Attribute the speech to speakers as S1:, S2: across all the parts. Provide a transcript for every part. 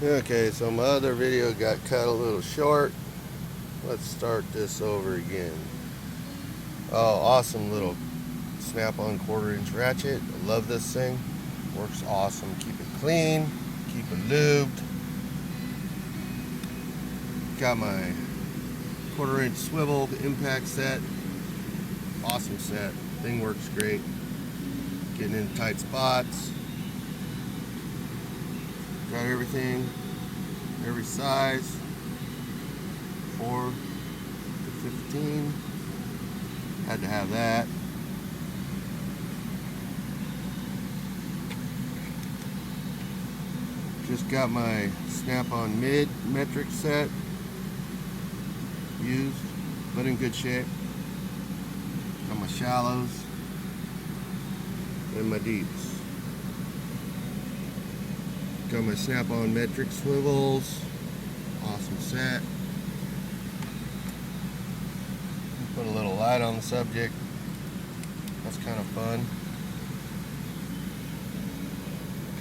S1: Okay, so my other video got cut a little short. Let's start this over again. Oh, awesome little snap-on 1/4-inch ratchet. I love this thing. Works awesome. Keep it clean, keep it lubed. Got my 1/4-inch swivel impact set. Awesome set. Thing works great. Getting in tight spots. Got everything, every size, 4 to 15. Had to have that. Just got my snap-on mid metric set used, but in good shape. Got my shallows and my deeps. Got my snap-on metric swivels. Awesome set. Put a little light on the subject. That's kind of fun.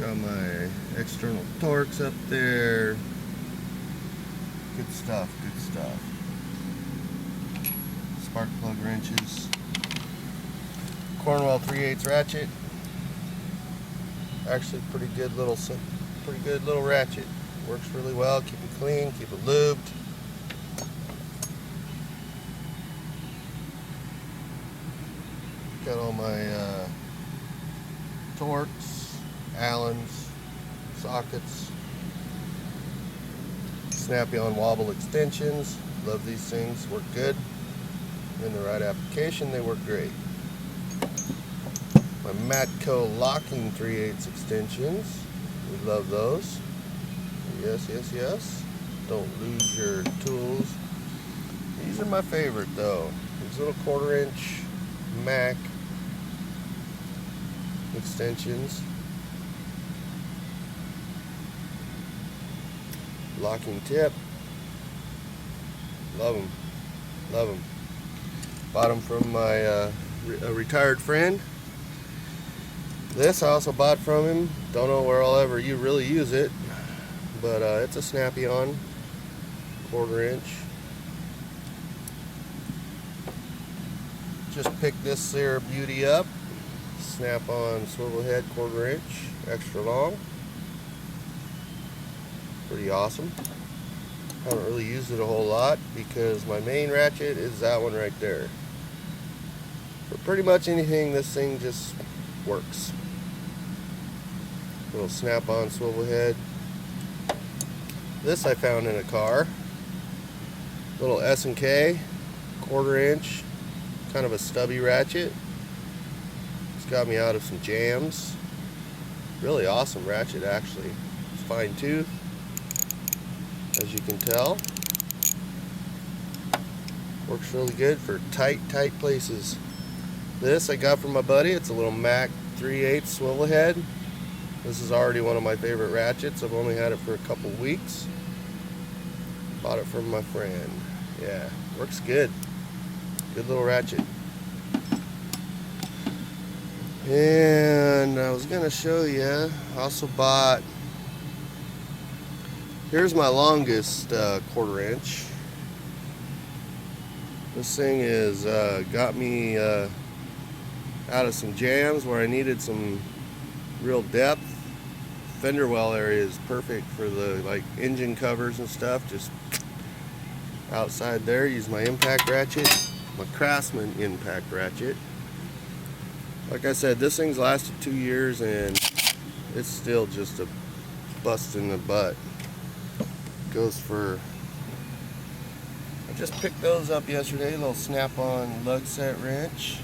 S1: Got my external torques up there. Good stuff, good stuff. Spark plug wrenches. Cornwell 3/8 ratchet. Actually pretty good little ratchet. Works really well. Keep it clean, keep it lubed. Got all my torques, Allens, sockets, snappy-on Wobble extensions. Love these things. Work good. In the right application, they work great. My Matco locking 3/8 extensions. We love those. Yes, yes, yes. Don't lose your tools. These are my favorite though. These little 1/4-inch Mac extensions. Locking tip. Love them. Love them. Bought them from my a retired friend. This I also bought from him. Don't know where I'll ever really use it, but it's a snappy-on 1/4-inch. Just picked this there beauty up. Snap-on swivel head 1/4-inch, extra long. Pretty awesome. Haven't really used it a whole lot because my main ratchet is that one right there. For pretty much anything, this thing just works. Little snap-on swivel head. This I found in a car. Little S&K 1/4-inch, kind of a stubby ratchet. It's got me out of some jams. Really awesome ratchet actually. It's fine tooth, as you can tell. Works really good for tight places. This I got from my buddy. It's a little Mac 3/8 swivel head. This is already one of my favorite ratchets. I've only had it for a couple weeks. Bought it from my friend. Yeah, works good. Good little ratchet. And I was gonna show you, I also bought, here's my longest 1/4-inch. This thing is got me out of some jams where I needed some real depth. Fender well area is perfect for the engine covers and stuff. Just outside there, use my impact ratchet, my Craftsman impact ratchet. Like I said, this thing's lasted 2 years and it's still just a bust in the butt. Goes for, I just picked those up yesterday, a little snap-on lug set wrench.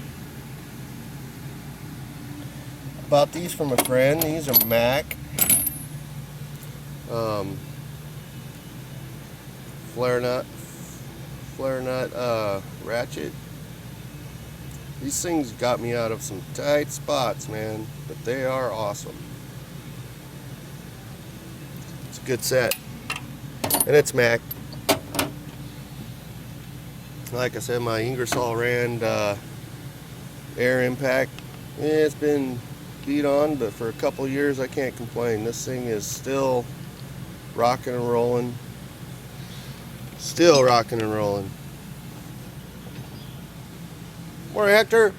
S1: Bought these from a friend. These are Mac. Flare nut ratchet. These things got me out of some tight spots, man, but they are awesome. It's a good set, and it's Mac. Like I said, my Ingersoll-Rand Air Impact. It's been beat on, but for a couple years I can't complain. This thing is still Rocking and rolling. Still rocking and rolling. Morning, Hector.